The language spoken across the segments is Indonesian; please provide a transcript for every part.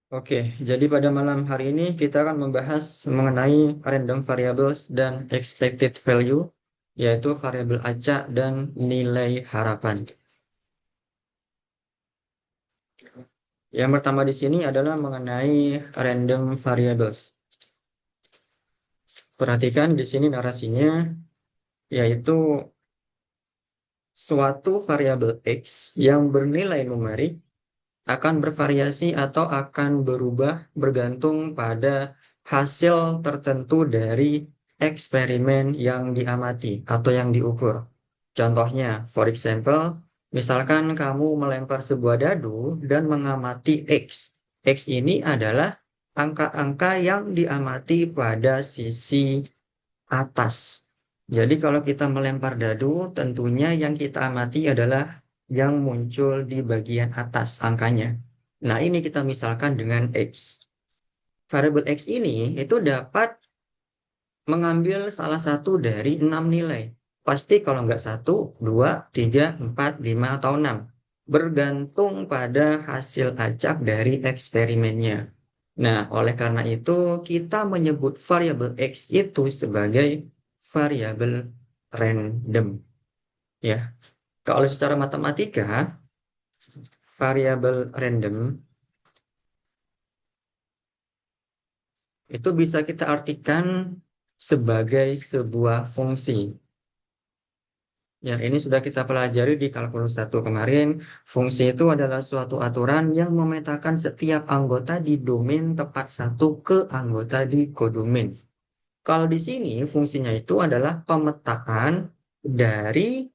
Oke, jadi pada malam hari ini kita akan membahas mengenai random variables dan expected value, yaitu variabel acak dan nilai harapan. Yang pertama di sini adalah mengenai random variables. Perhatikan di sini narasinya, yaitu suatu variabel X yang bernilai numerik akan bervariasi atau akan berubah bergantung pada hasil tertentu dari eksperimen yang diamati atau yang diukur. Contohnya, for example, misalkan kamu melempar sebuah dadu dan mengamati X. X ini adalah angka-angka yang diamati pada sisi atas. Jadi kalau kita melempar dadu, tentunya yang kita amati adalah yang muncul di bagian atas angkanya. Nah, ini kita misalkan dengan X. Variabel X ini itu dapat mengambil salah satu dari 6 nilai. Pasti kalau nggak 1, 2, 3, 4, 5, atau 6. Bergantung pada hasil acak dari eksperimennya. Nah, oleh karena itu kita menyebut variabel X itu sebagai variabel random. Ya, kalau secara matematika, variabel random itu bisa kita artikan sebagai sebuah fungsi. Ya, ini sudah kita pelajari di kalkulus 1 kemarin. Fungsi itu adalah suatu aturan yang memetakan setiap anggota di domain tepat satu ke anggota di kodomain. Kalau di sini fungsinya itu adalah pemetaan dari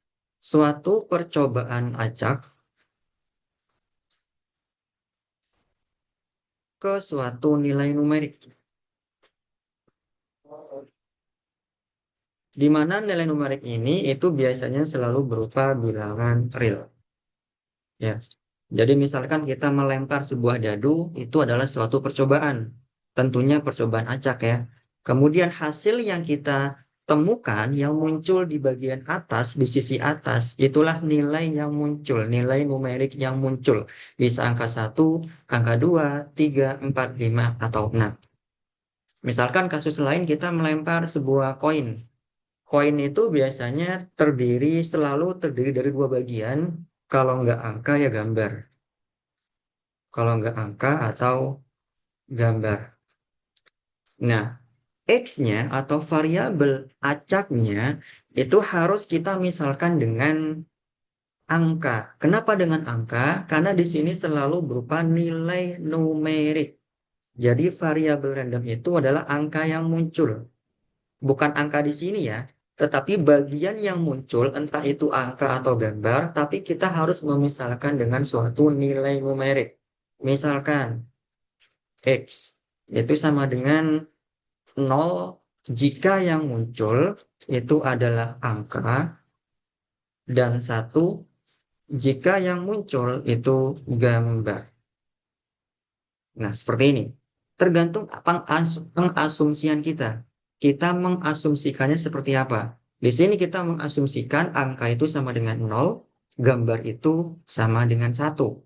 suatu percobaan acak ke suatu nilai numerik. Di mana nilai numerik ini itu biasanya selalu berupa bilangan real. Ya. Jadi misalkan kita melempar sebuah dadu, itu adalah suatu percobaan. Tentunya percobaan acak ya. Kemudian hasil yang kita temukan yang muncul di bagian atas, di sisi atas, itulah nilai yang muncul, nilai numerik yang muncul. Bisa angka 1, angka 2, 3, 4, 5, atau 6. Misalkan kasus lain kita melempar sebuah koin. Koin itu biasanya selalu terdiri dari dua bagian. Kalau nggak angka ya gambar. Kalau nggak angka atau gambar. Nah, X-nya atau variabel acaknya itu harus kita misalkan dengan angka. Kenapa dengan angka? Karena di sini selalu berupa nilai numerik. Jadi variabel random itu adalah angka yang muncul. Bukan angka di sini ya, tetapi bagian yang muncul entah itu angka atau gambar, tapi kita harus memisalkan dengan suatu nilai numerik. Misalkan X itu sama dengan 0 jika yang muncul itu adalah angka dan 1 jika yang muncul itu gambar. Nah, seperti ini. Tergantung pengasumsian kita. Kita mengasumsikannya seperti apa. Di sini kita mengasumsikan angka itu sama dengan 0, gambar itu sama dengan 1.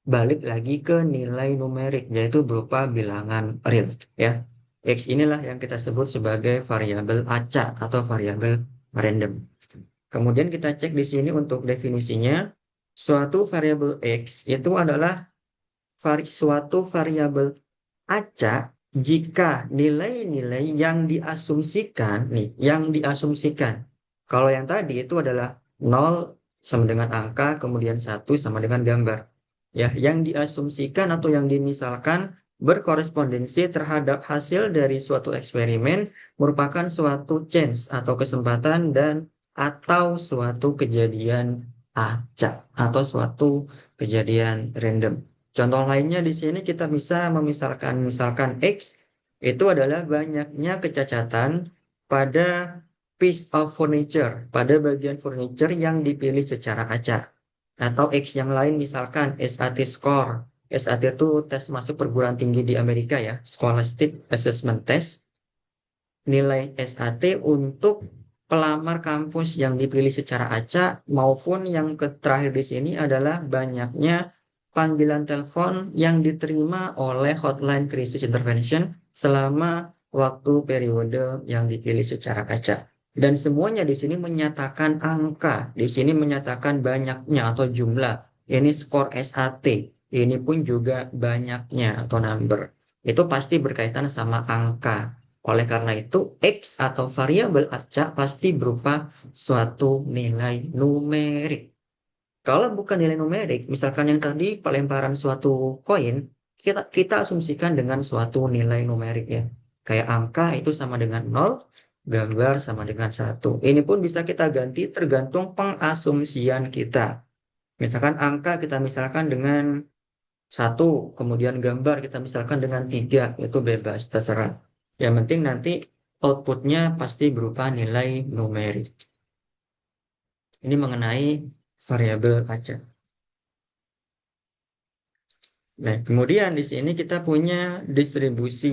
Balik lagi ke nilai numerik, yaitu berupa bilangan real. Ya. X inilah yang kita sebut sebagai variabel acak atau variabel random. Kemudian kita cek di sini untuk definisinya. Suatu variabel X itu adalah suatu variabel acak jika nilai-nilai yang diasumsikan nih, yang diasumsikan. Kalau yang tadi itu adalah 0 sama dengan angka, kemudian 1 sama dengan gambar. Ya, yang diasumsikan atau yang dimisalkan berkorespondensi terhadap hasil dari suatu eksperimen merupakan suatu chance atau kesempatan dan atau suatu kejadian acak atau suatu kejadian random. Contoh lainnya di sini kita bisa memisahkan misalkan X itu adalah banyaknya kecacatan pada piece of furniture, pada bagian furniture yang dipilih secara acak. Atau X yang lain misalkan SAT score. SAT itu tes masuk perguruan tinggi di Amerika ya, Scholastic Assessment Test. Nilai SAT untuk pelamar kampus yang dipilih secara acak maupun yang terakhir di sini adalah banyaknya panggilan telepon yang diterima oleh hotline crisis intervention selama waktu periode yang dipilih secara acak. Dan semuanya di sini menyatakan angka, di sini menyatakan banyaknya atau jumlah. Ini skor SAT, ini pun juga banyaknya atau number. Itu pasti berkaitan sama angka. Oleh karena itu, X atau variabel acak pasti berupa suatu nilai numerik. Kalau bukan nilai numerik, misalkan yang tadi pelemparan suatu koin, kita asumsikan dengan suatu nilai numerik ya. Kayak angka itu sama dengan 0, gambar sama dengan 1. Ini pun bisa kita ganti tergantung pengasumsian kita. Misalkan angka kita misalkan dengan 1, kemudian gambar kita misalkan dengan 3, itu bebas, terserah. Yang penting nanti outputnya pasti berupa nilai numerik. Ini mengenai variabel acak. Nah, kemudian di sini kita punya distribusi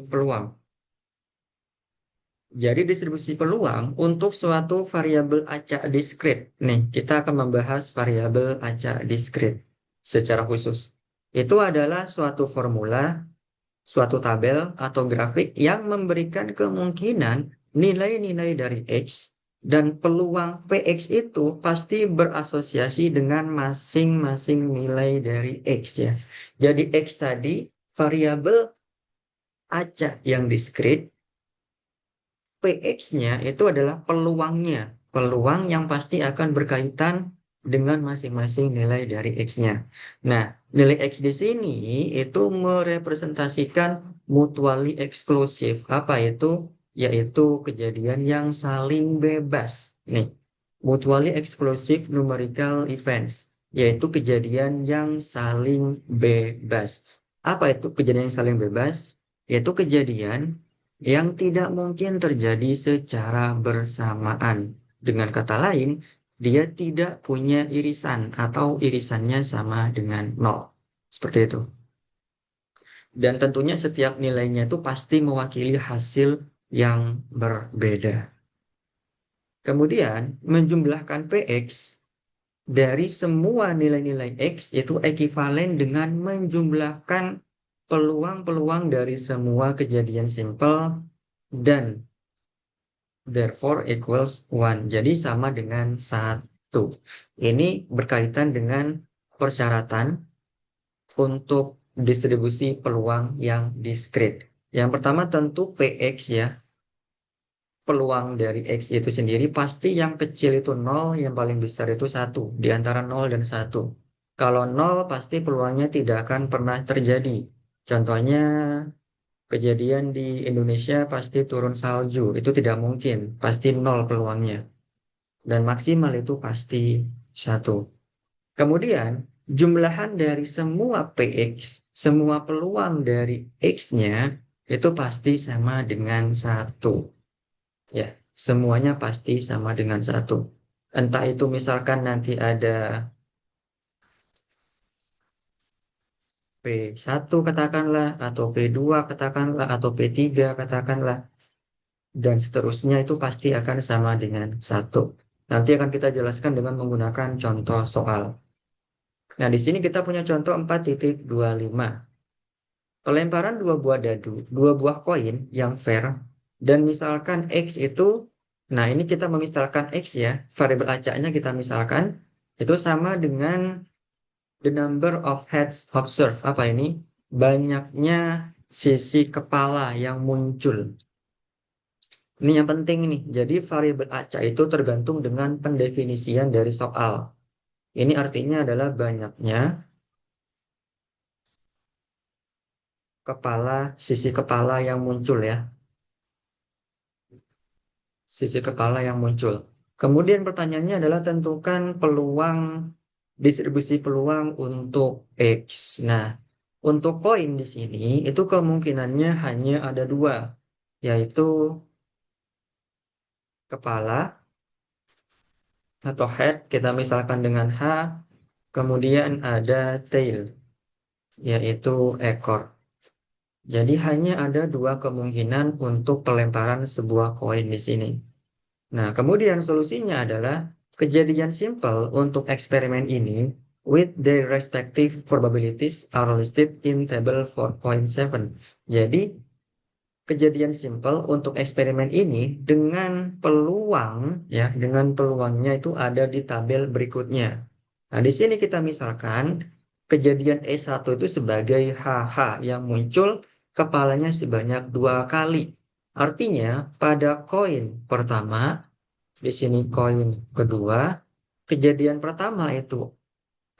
peluang. Jadi distribusi peluang untuk suatu variabel acak diskrit. Nih, kita akan membahas variabel acak diskrit secara khusus. Itu adalah suatu formula, suatu tabel atau grafik yang memberikan kemungkinan nilai-nilai dari X dan peluang PX itu pasti berasosiasi dengan masing-masing nilai dari X ya. Jadi X tadi variabel acak yang diskrit, PX-nya itu adalah peluangnya. Peluang yang pasti akan berkaitan dengan masing-masing nilai dari X-nya. Nah, nilai X di sini itu merepresentasikan mutually exclusive. Apa itu? Yaitu kejadian yang saling bebas. Nih, mutually exclusive numerical events. Yaitu kejadian yang saling bebas. Apa itu kejadian yang saling bebas? Yaitu kejadian yang tidak mungkin terjadi secara bersamaan. Dengan kata lain, dia tidak punya irisan atau irisannya sama dengan 0. Seperti itu. Dan tentunya setiap nilainya itu pasti mewakili hasil yang berbeda. Kemudian, menjumlahkan PX dari semua nilai-nilai X itu ekivalen dengan menjumlahkan peluang-peluang dari semua kejadian simpel dan therefore equals 1. Jadi sama dengan 1. Ini berkaitan dengan persyaratan untuk distribusi peluang yang diskrit. Yang pertama tentu PX ya. Peluang dari X itu sendiri pasti yang kecil itu 0, yang paling besar itu 1. Di antara 0 dan 1. Kalau 0 pasti peluangnya tidak akan pernah terjadi. Contohnya kejadian di Indonesia pasti turun salju, itu tidak mungkin, pasti 0 peluangnya. Dan maksimal itu pasti 1. Kemudian, jumlahan dari semua PX, semua peluang dari X-nya, itu pasti sama dengan 1. Ya, semuanya pasti sama dengan 1. Entah itu misalkan nanti ada P1 katakanlah, atau P2 katakanlah, atau P3 katakanlah, dan seterusnya itu pasti akan sama dengan 1. Nanti akan kita jelaskan dengan menggunakan contoh soal. Nah, di sini kita punya contoh 4.25. Pelemparan dua buah dadu, dua buah koin yang fair, dan misalkan X itu, nah ini kita memisalkan X ya, variabel acaknya kita misalkan, itu sama dengan the number of heads observed. Apa ini? Banyaknya sisi kepala yang muncul. Ini yang penting nih. Jadi variabel acak itu tergantung dengan pendefinisian dari soal. Ini artinya adalah banyaknya sisi kepala yang muncul ya. Sisi kepala yang muncul. Kemudian pertanyaannya adalah tentukan peluang, distribusi peluang untuk X. Nah, untuk koin di sini itu kemungkinannya hanya ada dua, yaitu kepala atau head, kita misalkan dengan H, kemudian ada tail, yaitu ekor. Jadi hanya ada dua kemungkinan untuk pelemparan sebuah koin di sini. Nah, kemudian solusinya adalah kejadian simpel untuk eksperimen ini with their respective probabilities are listed in table 4.7. Jadi, kejadian simpel untuk eksperimen ini dengan peluang, ya, dengan peluangnya itu ada di tabel berikutnya. Nah, di sini kita misalkan kejadian E1 itu sebagai HH yang muncul kepalanya sebanyak 2 kali. Artinya pada koin pertama, di sini koin kedua, kejadian pertama itu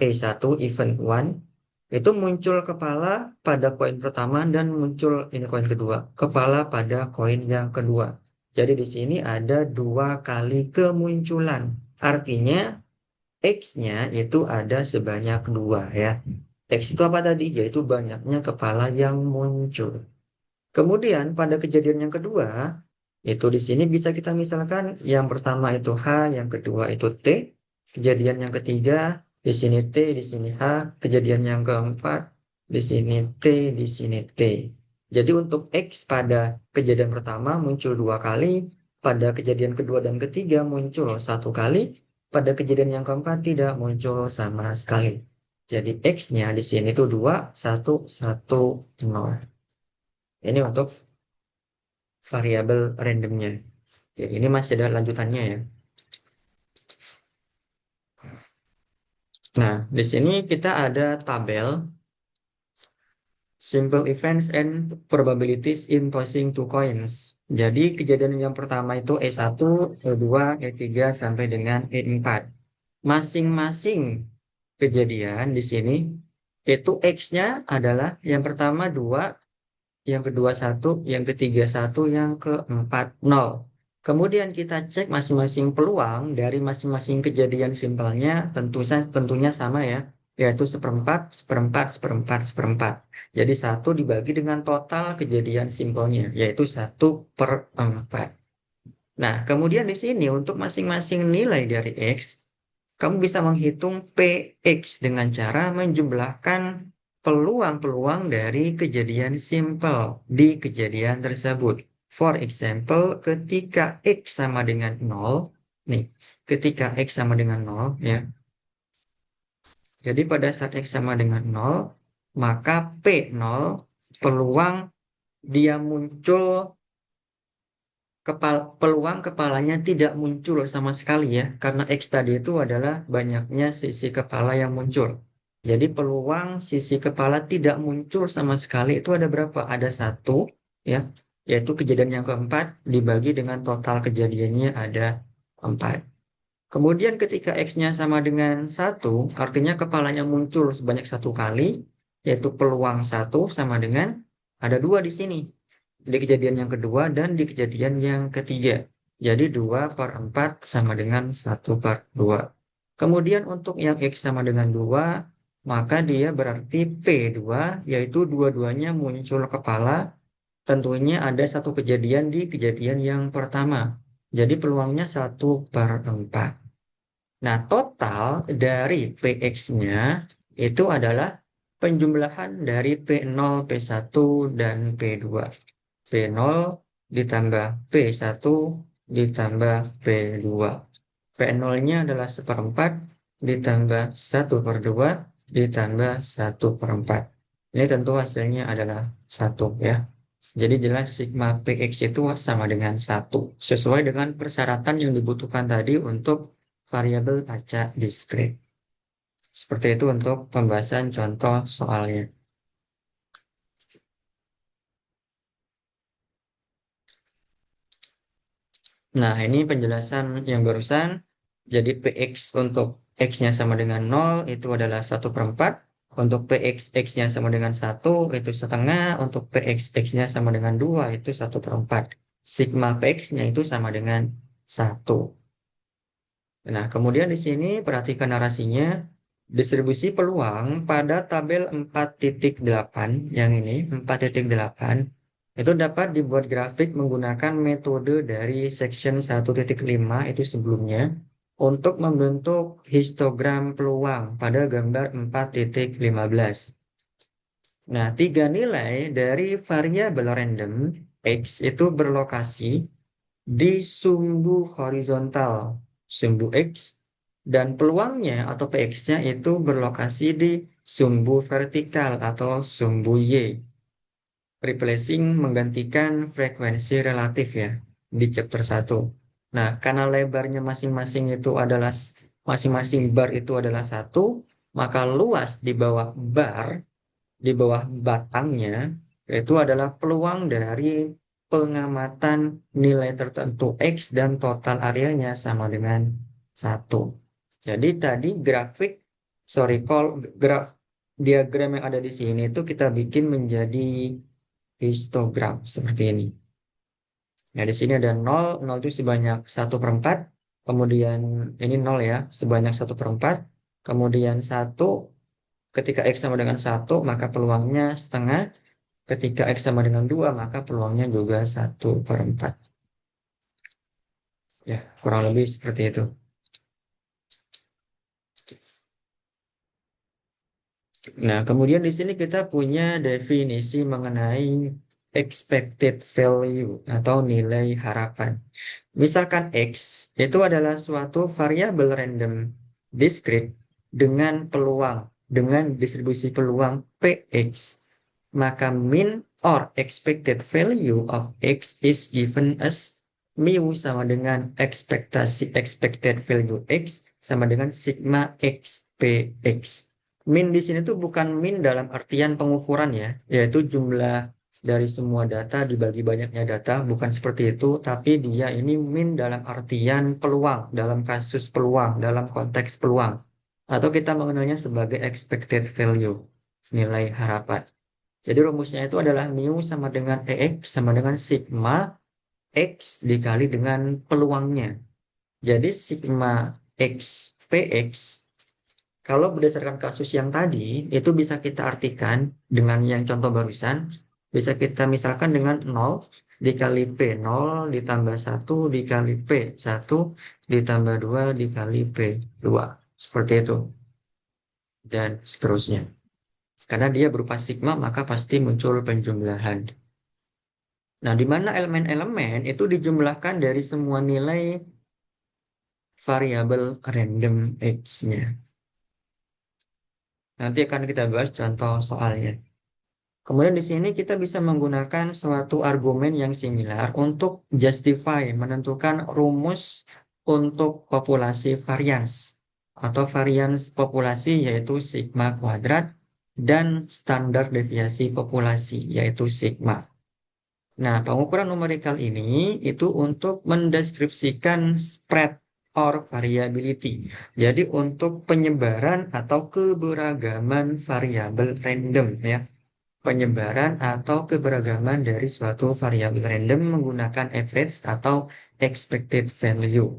E1 event 1 itu muncul kepala pada koin pertama dan muncul ini koin kedua, kepala pada koin yang kedua. Jadi di sini ada 2 kali kemunculan. Artinya X-nya itu ada sebanyak 2 ya. X itu apa tadi? Yaitu banyaknya kepala yang muncul. Kemudian pada kejadian yang kedua, itu di sini bisa kita misalkan yang pertama itu H, yang kedua itu T. Kejadian yang ketiga, di sini T, di sini H. Kejadian yang keempat, di sini T, di sini T. Jadi untuk X pada kejadian pertama muncul 2 kali, pada kejadian kedua dan ketiga muncul 1 kali, pada kejadian yang keempat tidak muncul sama sekali. Jadi X-nya di sini tuh 2, 1, 1, 0. Ini untuk variabel randomnya. Oke, ini masih ada lanjutannya ya. Nah, di sini kita ada tabel simple events and probabilities in tossing two coins. Jadi kejadian yang pertama itu E1, E2, E3 sampai dengan E4. Masing-masing kejadian di sini itu X-nya adalah yang pertama 2, yang kedua 1, yang ketiga 1, yang keempat 0. Kemudian kita cek masing-masing peluang dari masing-masing kejadian simpelnya tentunya sama ya, yaitu seperempat, seperempat, seperempat, seperempat. Jadi 1 dibagi dengan total kejadian simpelnya, yaitu 1/4. Nah, kemudian di sini untuk masing-masing nilai dari X, kamu bisa menghitung PX dengan cara menjumlahkan peluang-peluang dari kejadian simpel di kejadian tersebut. For example, ketika X sama dengan 0, nih, ketika X sama dengan 0, ya. Jadi pada saat X sama dengan 0, maka P0 peluang dia muncul peluang kepalanya tidak muncul sama sekali ya, karena X tadi itu adalah banyaknya sisi kepala yang muncul. Jadi peluang sisi kepala tidak muncul sama sekali itu ada berapa? Ada 1 ya, yaitu kejadian yang keempat dibagi dengan total kejadiannya ada 4. Kemudian ketika X-nya sama dengan 1, artinya kepalanya muncul sebanyak 1 kali, yaitu peluang 1 sama dengan ada 2 di sini di kejadian yang kedua dan di kejadian yang ketiga. Jadi 2/4 sama dengan 1/2. Kemudian untuk yang X sama dengan 2, maka dia berarti P2, yaitu dua-duanya muncul kepala. Tentunya ada satu kejadian di kejadian yang pertama. Jadi peluangnya 1/4. Nah, total dari PX-nya itu adalah penjumlahan dari P0, P1, dan P2. P0 ditambah P1 ditambah P2. P0-nya adalah 1/4 ditambah 1/2 ditambah 1/4. Ini tentu hasilnya adalah 1 ya. Jadi jelas sigma PX itu sama dengan 1. Sesuai dengan persyaratan yang dibutuhkan tadi untuk variabel acak diskrit. Seperti itu untuk pembahasan contoh soalnya. Nah, ini penjelasan yang barusan. Jadi PX untuk X-nya sama dengan 0 itu adalah 1/4. Untuk PX X-nya sama dengan 1 itu setengah. Untuk PX X-nya sama dengan 2 itu 1/4. Sigma PX-nya itu sama dengan 1. Nah, kemudian di sini perhatikan narasinya. Distribusi peluang pada tabel 4.8 yang ini 4.8 itu dapat dibuat grafik menggunakan metode dari section 1.5 itu sebelumnya untuk membentuk histogram peluang pada gambar 4.15. Nah, 3 nilai dari variabel random X itu berlokasi di sumbu horizontal, sumbu X Dan peluangnya atau PX-nya itu berlokasi di sumbu vertikal atau sumbu Y. Replacing menggantikan frekuensi relatif ya di chapter 1. Nah, karena lebarnya masing-masing itu adalah masing-masing bar itu adalah satu, maka luas di bawah batangnya itu adalah peluang dari pengamatan nilai tertentu X dan total areanya sama dengan satu. Jadi tadi graf diagram yang ada di sini itu kita bikin menjadi histogram seperti ini. Nah, di sini ada 0, 0 itu sebanyak 1/4, kemudian ini 0 ya, sebanyak 1/4, kemudian 1, ketika X sama dengan 1, maka peluangnya setengah, ketika X sama dengan 2, maka peluangnya juga 1/4. Ya, kurang lebih seperti itu. Nah, kemudian di sini kita punya definisi mengenai expected value atau nilai harapan. Misalkan X itu adalah suatu variabel random discrete dengan peluang, dengan distribusi peluang PX, maka min or expected value of X is given as mu sama dengan ekspektasi expected value X sama dengan sigma X PX. Min di sini tuh bukan min dalam artian pengukuran ya, yaitu jumlah dari semua data dibagi banyaknya data, bukan seperti itu, tapi dia ini min dalam artian peluang, dalam kasus peluang, dalam konteks peluang. Atau kita mengenalnya sebagai expected value, nilai harapan. Jadi rumusnya itu adalah mu sama dengan EX sama dengan sigma X dikali dengan peluangnya. Jadi sigma X PX kalau berdasarkan kasus yang tadi, itu bisa kita artikan dengan yang contoh barusan, bisa kita misalkan dengan 0 dikali P, 0 ditambah 1 dikali P, 1 ditambah 2 dikali P, 2. Seperti itu. Dan seterusnya. Karena dia berupa sigma, maka pasti muncul penjumlahan. Nah, di mana elemen-elemen itu dijumlahkan dari semua nilai variabel random X-nya. Nanti akan kita bahas contoh soalnya. Kemudian di sini kita bisa menggunakan suatu argumen yang similar untuk justify, menentukan rumus untuk populasi varians atau varians populasi yaitu sigma kuadrat dan standar deviasi populasi yaitu sigma. Nah, pengukuran numerikal ini itu untuk mendeskripsikan spread or variability. Jadi untuk penyebaran atau keberagaman variabel random ya, penyebaran atau keberagaman dari suatu variabel random menggunakan average atau expected value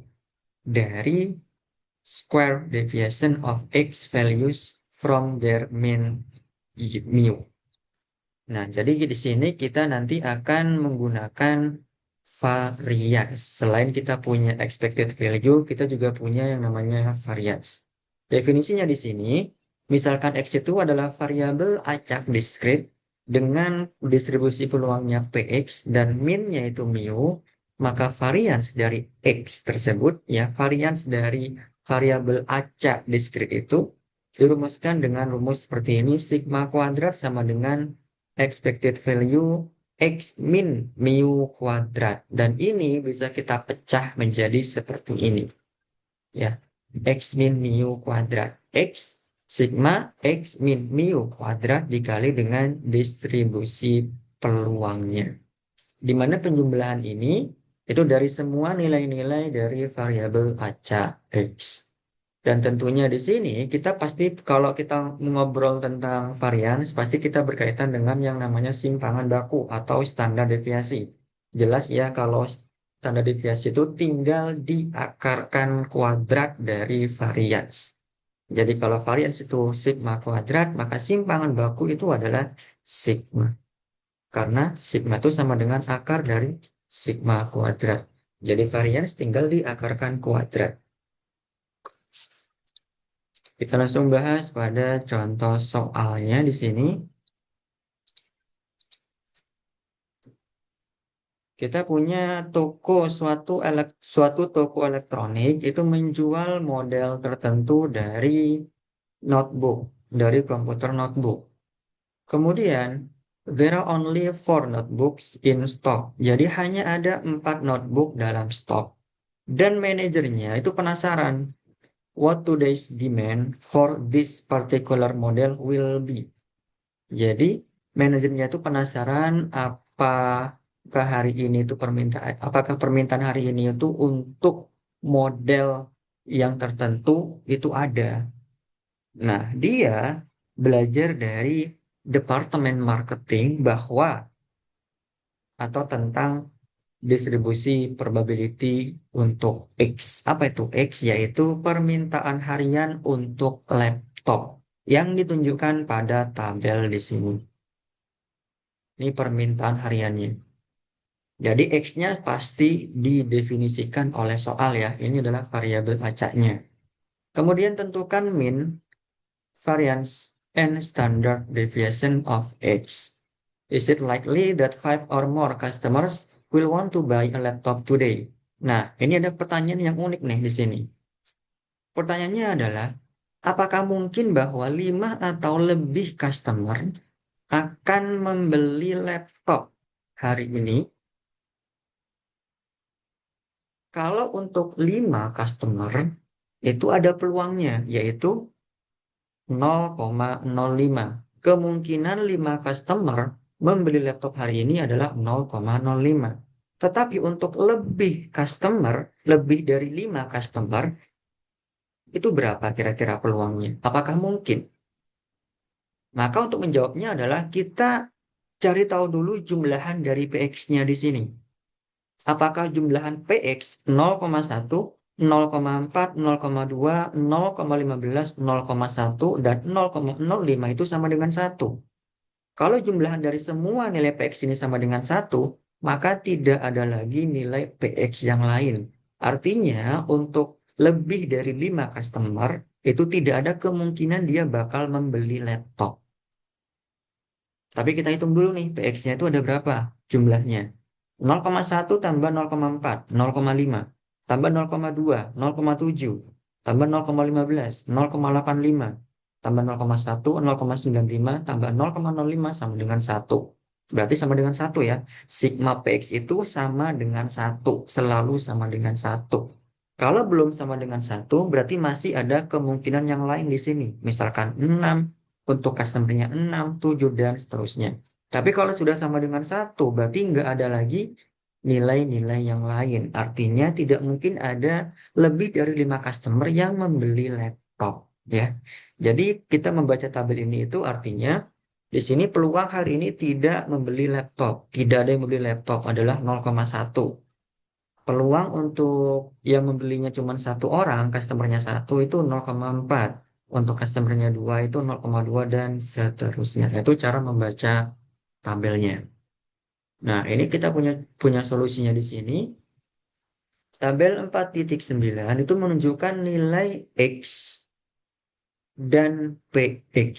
dari square deviation of X values from their mean mu. Nah, jadi di sini kita nanti akan menggunakan variance. Selain kita punya expected value, kita juga punya yang namanya variance. Definisinya di sini, misalkan X itu adalah variabel acak discrete dengan distribusi peluangnya PX dan minnya itu mu, maka variance dari X tersebut, ya variance dari variabel acak discrete itu dirumuskan dengan rumus seperti ini, sigma kuadrat sama dengan expected value X min mu kuadrat. Dan ini bisa kita pecah menjadi seperti ini. Ya, X min mu kuadrat. X sigma X min mu kuadrat dikali dengan distribusi peluangnya. Di mana penjumlahan ini itu dari semua nilai-nilai dari variabel acak X. Dan tentunya di sini kita pasti kalau kita ngobrol tentang varians pasti kita berkaitan dengan yang namanya simpangan baku atau standar deviasi. Jelas ya kalau standar deviasi itu tinggal diakarkan kuadrat dari varians. Jadi kalau varians itu sigma kuadrat maka simpangan baku itu adalah sigma. Karena sigma itu sama dengan akar dari sigma kuadrat. Jadi varians tinggal diakarkan kuadrat. Kita langsung bahas pada contoh soalnya di sini. Kita punya suatu toko elektronik itu menjual model tertentu dari notebook, dari komputer notebook. Kemudian, there are only 4 notebooks in stock. Jadi hanya ada 4 notebook dalam stok. Dan manajernya itu penasaran, what today's demand for this particular model will be. Jadi manajernya itu penasaran apakah permintaan hari ini itu untuk model yang tertentu itu ada. Nah, dia belajar dari departemen marketing bahwa atau tentang distribusi probability untuk X. Apa itu X? Yaitu permintaan harian untuk laptop yang ditunjukkan pada tabel di sini. Ini permintaan hariannya. Jadi X-nya pasti didefinisikan oleh soal ya. Ini adalah variabel acaknya. Kemudian tentukan mean, variance, and standard deviation of X. Is it likely that 5 or more customers will want to buy a laptop today? Nah, ini ada pertanyaan yang unik nih di sini. Pertanyaannya adalah, apakah mungkin bahwa 5 atau lebih customer akan membeli laptop hari ini? Kalau untuk 5 customer, itu ada peluangnya, yaitu 0,05. Kemungkinan 5 customer membeli laptop hari ini adalah 0,05. Tetapi untuk lebih customer, lebih dari 5 customer, itu berapa kira-kira peluangnya? Apakah mungkin? Maka untuk menjawabnya adalah kita cari tahu dulu jumlahan dari PX-nya di sini. Apakah jumlahan PX 0,1, 0,4, 0,2, 0,15, 0,1, dan 0,05 itu sama dengan 1? Kalau jumlahan dari semua nilai PX ini sama dengan 1, maka tidak ada lagi nilai PX yang lain. Artinya untuk lebih dari 5 customer, itu tidak ada kemungkinan dia bakal membeli laptop. Tapi kita hitung dulu nih, PX-nya itu ada berapa jumlahnya. 0,1 tambah 0,4, 0,5. Tambah 0,2, 0,7. Tambah 0,15, 0,85. Tambah 0,1, 0,95. Tambah 0,05 sama dengan 1. Berarti sama dengan 1 ya. Sigma PX itu sama dengan 1. Selalu sama dengan 1. Kalau belum sama dengan 1, berarti masih ada kemungkinan yang lain di sini. Misalkan 6, untuk customer-nya 6, 7, dan seterusnya. Tapi kalau sudah sama dengan 1, berarti nggak ada lagi nilai-nilai yang lain. Artinya tidak mungkin ada lebih dari 5 customer yang membeli laptop. Ya. Jadi kita membaca tabel ini itu artinya di sini peluang hari ini tidak membeli laptop. Tidak ada yang membeli laptop adalah 0,1. Peluang untuk yang membelinya cuma 1 orang, customernya 1 itu 0,4. Untuk customernya 2 itu 0,2 dan seterusnya. Itu cara membaca tabelnya. Nah, ini kita punya solusinya di sini. Tabel 4,9 itu menunjukkan nilai X dan PX.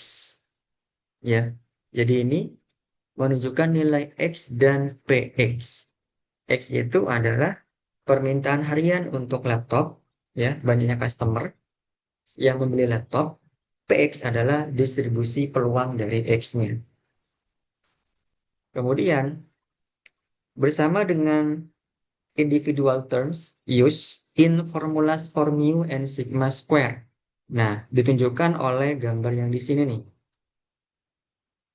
Ya. Jadi ini menunjukkan nilai X dan PX. X itu adalah permintaan harian untuk laptop, ya, banyaknya customer yang membeli laptop. PX adalah distribusi peluang dari X-nya. Kemudian, bersama dengan individual terms used in formulas for mu and sigma square. Nah, ditunjukkan oleh gambar yang di sini nih.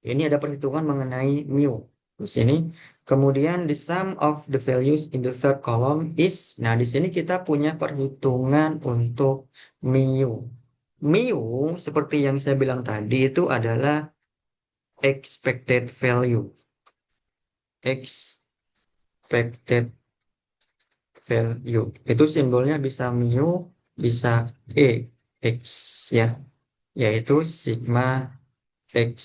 Ini ada perhitungan mengenai mu di sini. Kemudian the sum of the values in the third column is. Nah, di sini kita punya perhitungan untuk mu. Mu seperti yang saya bilang tadi itu adalah expected value. Expected value. Itu simbolnya bisa mu, bisa E, X ya. Yaitu sigma X,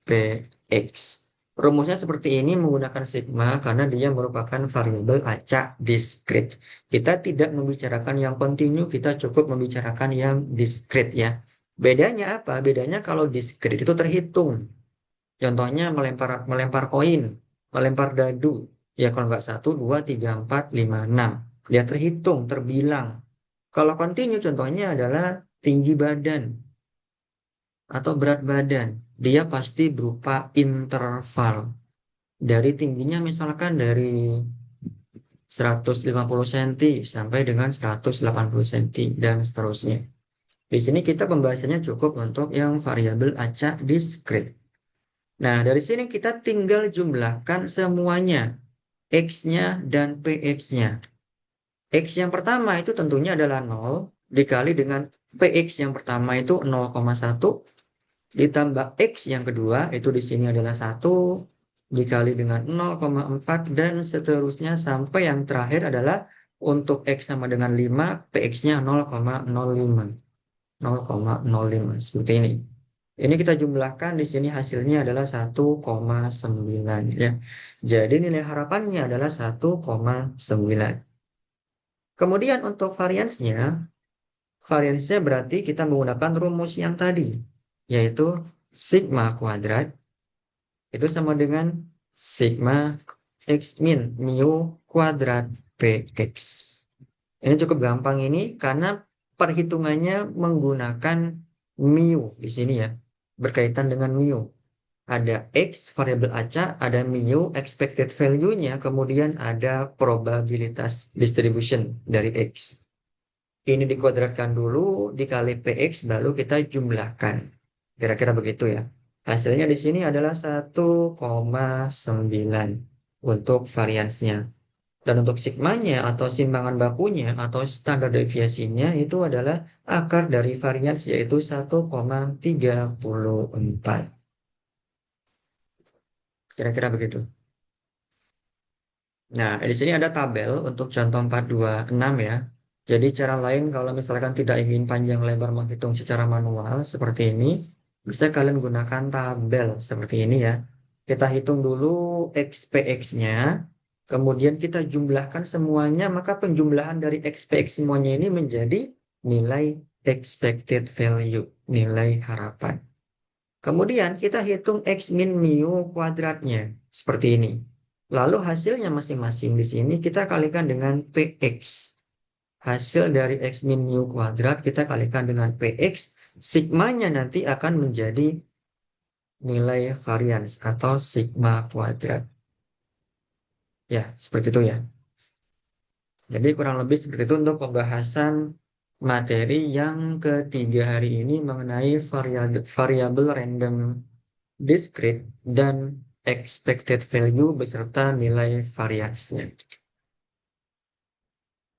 PX. Rumusnya seperti ini menggunakan sigma karena dia merupakan variabel acak diskrit. Kita tidak membicarakan yang kontinu, kita cukup membicarakan yang diskrit ya. Bedanya apa? Bedanya kalau diskrit itu terhitung. Contohnya melempar koin, melempar dadu. Ya kalau nggak 1, 2, 3, 4, 5, 6. Dia terhitung, terbilang. Kalau continue contohnya adalah tinggi badan atau berat badan. Dia pasti berupa interval. Dari tingginya misalkan dari 150 cm sampai dengan 180 cm dan seterusnya. Di sini kita pembahasannya cukup untuk yang variabel acak diskrit. Nah, dari sini kita tinggal jumlahkan semuanya, X-nya dan PX-nya. X yang pertama itu tentunya adalah 0, dikali dengan PX yang pertama itu 0,1, ditambah X yang kedua itu di sini adalah 1, dikali dengan 0,4, dan seterusnya sampai yang terakhir adalah untuk X sama dengan 5, PX-nya 0,05. 0,05 seperti ini. Ini kita jumlahkan di sini hasilnya adalah 1,9 ya. Jadi nilai harapannya adalah 1,9. Kemudian untuk variansnya berarti kita menggunakan rumus yang tadi, yaitu sigma kuadrat itu sama dengan sigma x min mu kuadrat px. Ini cukup gampang ini karena perhitungannya menggunakan mu di sini ya, berkaitan dengan mu. Ada x variabel acak, ada mu expected value-nya, kemudian ada probabilitas distribution dari x. Ini dikuadratkan dulu dikali px baru kita jumlahkan. Kira-kira begitu ya. Hasilnya di sini adalah 1,9 untuk variansnya. Dan untuk sigmanya atau simpangan bakunya atau standar deviasinya itu adalah akar dari varians yaitu 1,34. Kira-kira begitu. Nah, di sini ada tabel untuk contoh 426 ya. Jadi cara lain kalau misalkan tidak ingin panjang lebar menghitung secara manual seperti ini, bisa kalian gunakan tabel seperti ini ya. Kita hitung dulu XPX-nya, kemudian kita jumlahkan semuanya, maka penjumlahan dari XPX semuanya ini menjadi nilai expected value, nilai harapan. Kemudian kita hitung X min mu kuadratnya, seperti ini. Lalu hasilnya masing-masing di sini kita kalikan dengan PX. Hasil dari X min mu kuadrat kita kalikan dengan PX. Sigmanya nanti akan menjadi nilai varians atau sigma kuadrat. Ya, seperti itu ya. Jadi kurang lebih seperti itu untuk pembahasan materi yang ketiga hari ini mengenai variabel random discrete dan expected value beserta nilai variansnya.